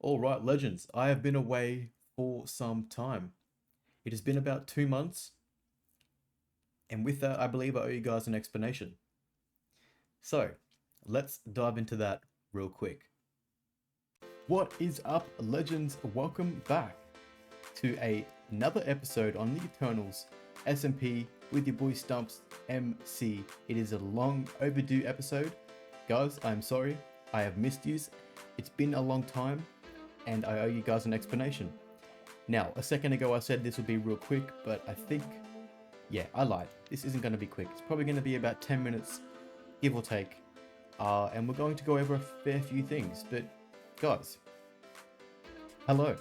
All right, legends. I have been away for some time. It has been about 2 months, and with that, I believe I owe you guys an explanation. So, let's dive into that real quick. What is up, legends? Welcome back to another episode on the Eternals SMP with your boy Stumps MC. It is a long overdue episode. Guys, I'm sorry. I have missed yous. It's been a long time, and I owe you guys an explanation. Now, a second ago I said this would be real quick, but I think, yeah, I lied. This isn't going to be quick. It's probably going to be about 10 minutes, give or take. And we're going to go over a fair few things. But, guys, hello.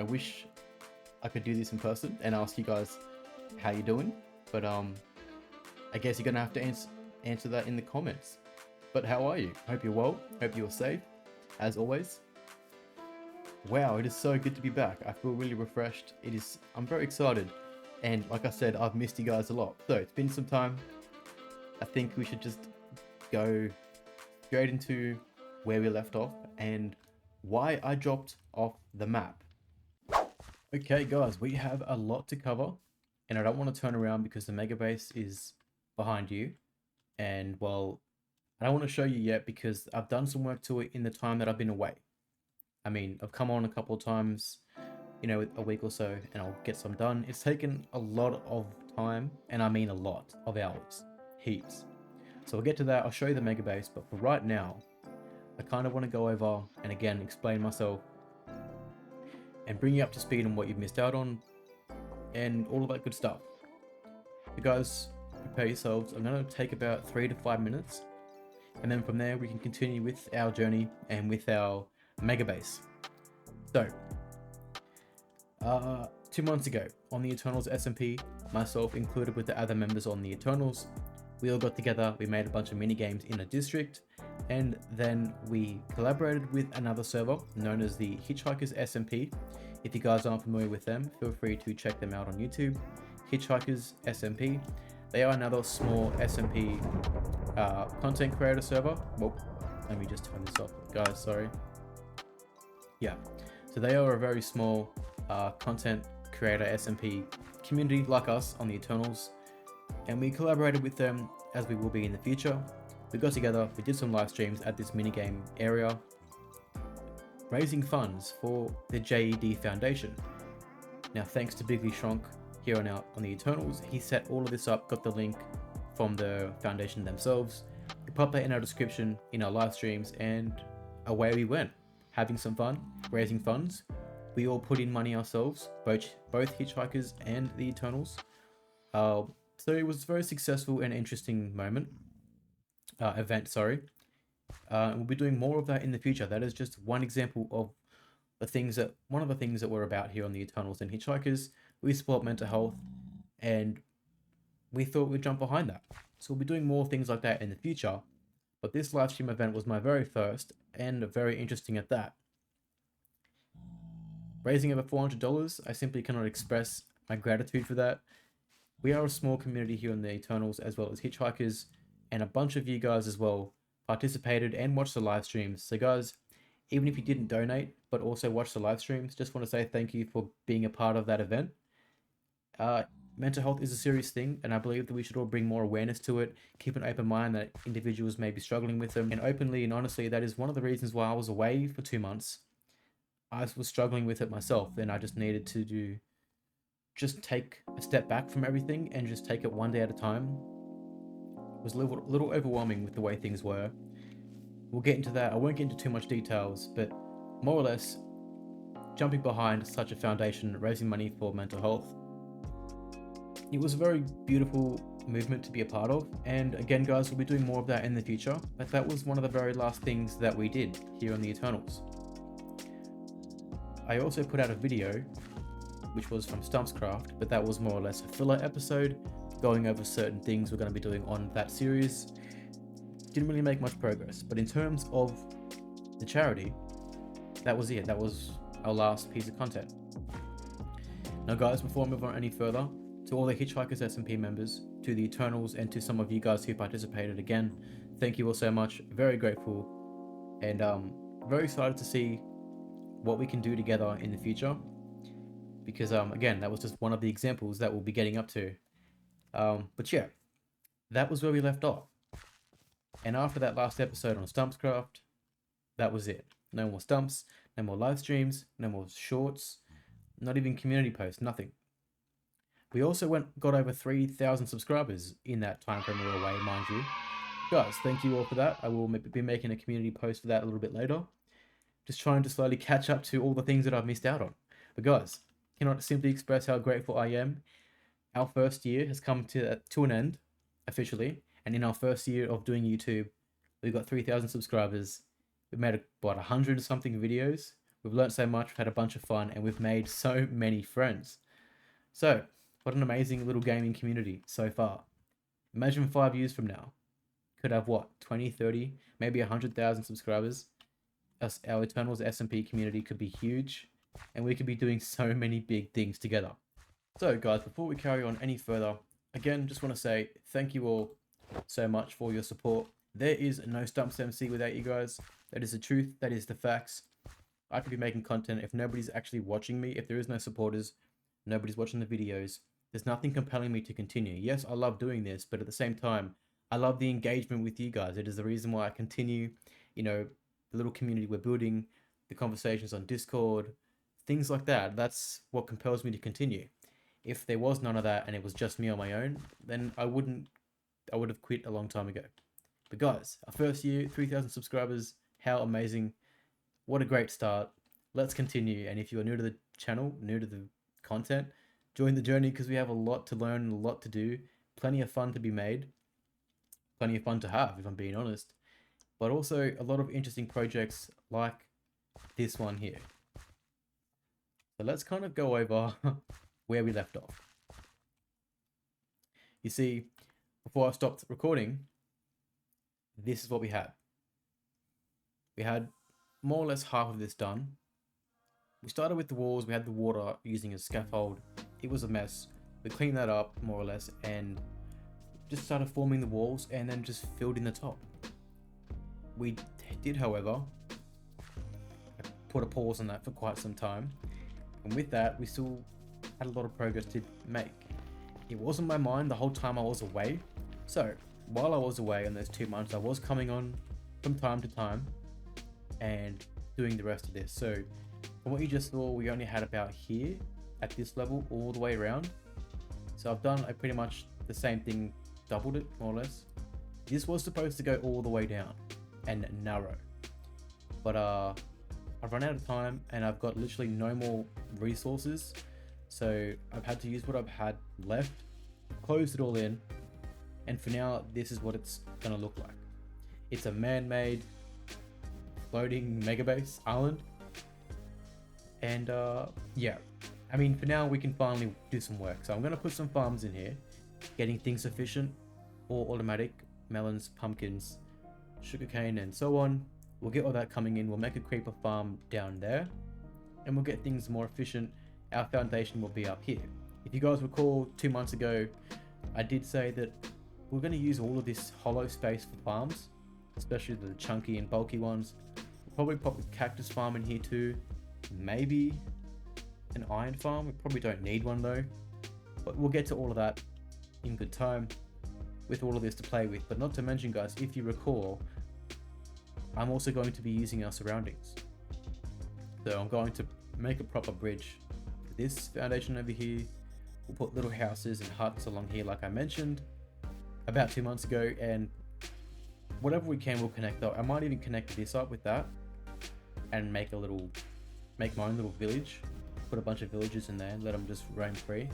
I wish I could do this in person and ask you guys how you doing. But, I guess you're going to have to answer that in the comments. But how are you? Hope you're well. Hope you're safe, as always. Wow, it is so good to be back. I feel really refreshed. I'm very excited. And like I said, I've missed you guys a lot. So it's been some time. I think we should just go straight into where we left off and why I dropped off the map. Okay guys, we have a lot to cover and I don't want to turn around because the mega base is behind you. And well, I don't want to show you yet because I've done some work to it in the time that I've been away. I mean, I've come on a couple of times, a week or so, and I'll get some done. It's taken a lot of time, and I mean a lot of hours. Heaps. So I'll get to that, I'll show you the mega base, but for right now, I kind of want to go over, and again, explain myself, and bring you up to speed on what you've missed out on, and all of that good stuff. You guys, prepare yourselves. I'm going to take about 3 to 5 minutes, and then from there, we can continue with our journey, and with our mega base. So, 2 months ago on the Eternals SMP, myself included with the other members on the Eternals, we all got together, we made a bunch of mini games in a district, and then we collaborated with another server known as the Hitchhikers SMP. If you guys aren't familiar with them, feel free to check them out on YouTube. Hitchhikers SMP. They are another small SMP content creator server. Well, let me just turn this off, guys, sorry. Yeah, so they are a very small content creator SMP community like us on the Eternals, and we collaborated with them as we will be in the future. We got together, we did some live streams at this minigame area, raising funds for the JED Foundation. Now, thanks to Bigly Shrunk here on the Eternals, he set all of this up, got the link from the foundation themselves. We pop that in our description in our live streams, and away we went. Having some fun, raising funds. We all put in money ourselves, both Hitchhikers and the Eternals. So it was a very successful and interesting event. We'll be doing more of that in the future. That is just one example of one of the things that we're about here on the Eternals and Hitchhikers. We support mental health, and we thought we'd jump behind that. So we'll be doing more things like that in the future. But this live stream event was my very first, and very interesting at that. Raising over $400, I simply cannot express my gratitude for that. We are a small community here in the Eternals, as well as Hitchhikers, and a bunch of you guys as well participated and watched the live streams. So guys, even if you didn't donate, but also watch the live streams, just want to say thank you for being a part of that event. Mental health is a serious thing, and I believe that we should all bring more awareness to it, keep an open mind that individuals may be struggling with them, and openly and honestly, that is one of the reasons why I was away for 2 months. I was struggling with it myself, and I just needed to just take a step back from everything and just take it one day at a time. It was a little overwhelming with the way things were. We'll get into that. I won't get into too much details, but more or less, jumping behind such a foundation, raising money for mental health, it was a very beautiful movement to be a part of, and again guys, we'll be doing more of that in the future, but that was one of the very last things that we did here on the Eternals. I also put out a video, which was from StumpsCraft, but that was more or less a filler episode, going over certain things we're going to be doing on that series. Didn't really make much progress, but in terms of the charity, that was it. That was our last piece of content. Now guys, before I move on any further, to all the Hitchhikers SMP members, to the Eternals, and to some of you guys who participated again, thank you all so much. Very grateful, and very excited to see what we can do together in the future. Because again, that was just one of the examples that we'll be getting up to. But yeah, that was where we left off. And after that last episode on Stumpscraft, that was it. No more stumps, no more live streams, no more shorts, not even community posts, nothing. We also got over 3,000 subscribers in that time frame we were away, mind you. Guys, thank you all for that. I will be making a community post for that a little bit later. Just trying to slowly catch up to all the things that I've missed out on. But guys, cannot simply express how grateful I am. Our first year has come to an end, officially. And in our first year of doing YouTube, we've got 3,000 subscribers. We've made about 100 something videos. We've learned so much, we've had a bunch of fun, and we've made so many friends. So, what an amazing little gaming community so far. Imagine 5 years from now. Could have what, 20, 30, maybe 100,000 subscribers. Our Eternals SMP community could be huge, and we could be doing so many big things together. So guys, before we carry on any further, again, just want to say thank you all so much for your support. There is no StumpsMC without you guys. That is the truth, that is the facts. I could be making content if nobody's actually watching me, if there is no supporters, nobody's watching the videos. There's nothing compelling me to continue. Yes, I love doing this, but at the same time, I love the engagement with you guys. It is the reason why I continue, the little community we're building, the conversations on Discord, things like that. That's what compels me to continue. If there was none of that and it was just me on my own, then I would have quit a long time ago. But guys, our first year, 3,000 subscribers, how amazing. What a great start. Let's continue. And if you are new to the channel, new to the content, join the journey because we have a lot to learn and a lot to do. Plenty of fun to be made. Plenty of fun to have, if I'm being honest. But also a lot of interesting projects like this one here. So let's kind of go over where we left off. You see, before I stopped recording, this is what we had. We had more or less half of this done. We started with the walls, we had the water using a scaffold. It was a mess. We cleaned that up more or less and just started forming the walls and then just filled in the top. We did, however, put a pause on that for quite some time. And with that, we still had a lot of progress to make. It was on my mind the whole time I was away. So while I was away in those 2 months, I was coming on from time to time and doing the rest of this. So from what you just saw, we only had about here at this level all the way around. So I've done pretty much the same thing, doubled it more or less. This was supposed to go all the way down and narrow, but I've run out of time and I've got literally no more resources. So I've had to use what I've had left, closed it all in, and for now, this is what it's gonna look like. It's a man-made floating megabase island. And yeah, I mean, for now we can finally do some work. So I'm gonna put some farms in here, getting things efficient or automatic, melons, pumpkins, sugarcane, and so on. We'll get all that coming in. We'll make a creeper farm down there, and we'll get things more efficient. Our foundation will be up here. If you guys recall, 2 months ago, I did say that we're going to use all of this hollow space for farms, especially the chunky and bulky ones. We'll probably pop a cactus farm in here too. Maybe an iron farm. We probably don't need one though, but we'll get to all of that in good time with all of this to play with. But not to mention, guys, if you recall, I'm also going to be using our surroundings. So I'm going to make a proper bridge for this foundation over here. We'll put little houses and huts along here like I mentioned about 2 months ago, and whatever we can we'll connect up. I might even connect this up with that and make my own little village, put a bunch of villagers in there and let them just roam free,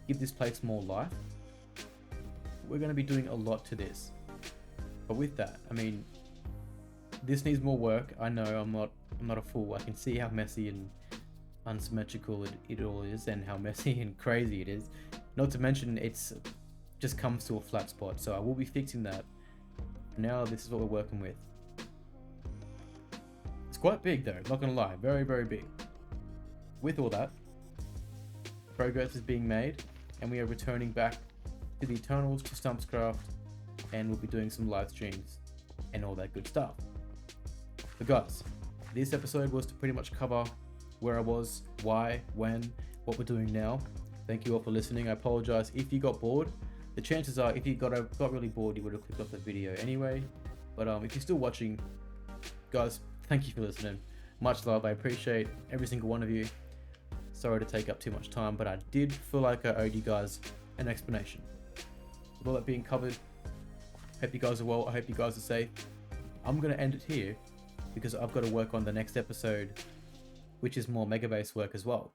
give this place more life. We're going to be doing a lot to this, but with that, I mean, this needs more work. I know I'm not a fool. I can see how messy and unsymmetrical it all is, and how messy and crazy it is. Not to mention it's just comes to a flat spot. So I will be fixing that. Now this is what we're working with. It's quite big though, not gonna lie, very, very big. With all that, progress is being made, and we are returning back to the Eternals, to StumpsCraft, and we'll be doing some live streams and all that good stuff. But guys, this episode was to pretty much cover where I was, why, when, what we're doing now. Thank you all for listening. I apologize if you got bored. The chances are, if you got really bored, you would have clicked off the video anyway. But if you're still watching, guys, thank you for listening. Much love. I appreciate every single one of you. Sorry to take up too much time, but I did feel like I owed you guys an explanation. With all that being covered, hope you guys are well. I hope you guys are safe. I'm going to end it here because I've got to work on the next episode, which is more Megabase work as well.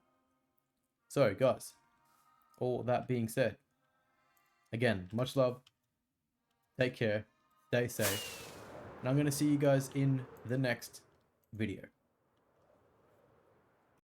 So, guys, all that being said, again, much love. Take care. Stay safe. And I'm going to see you guys in the next video.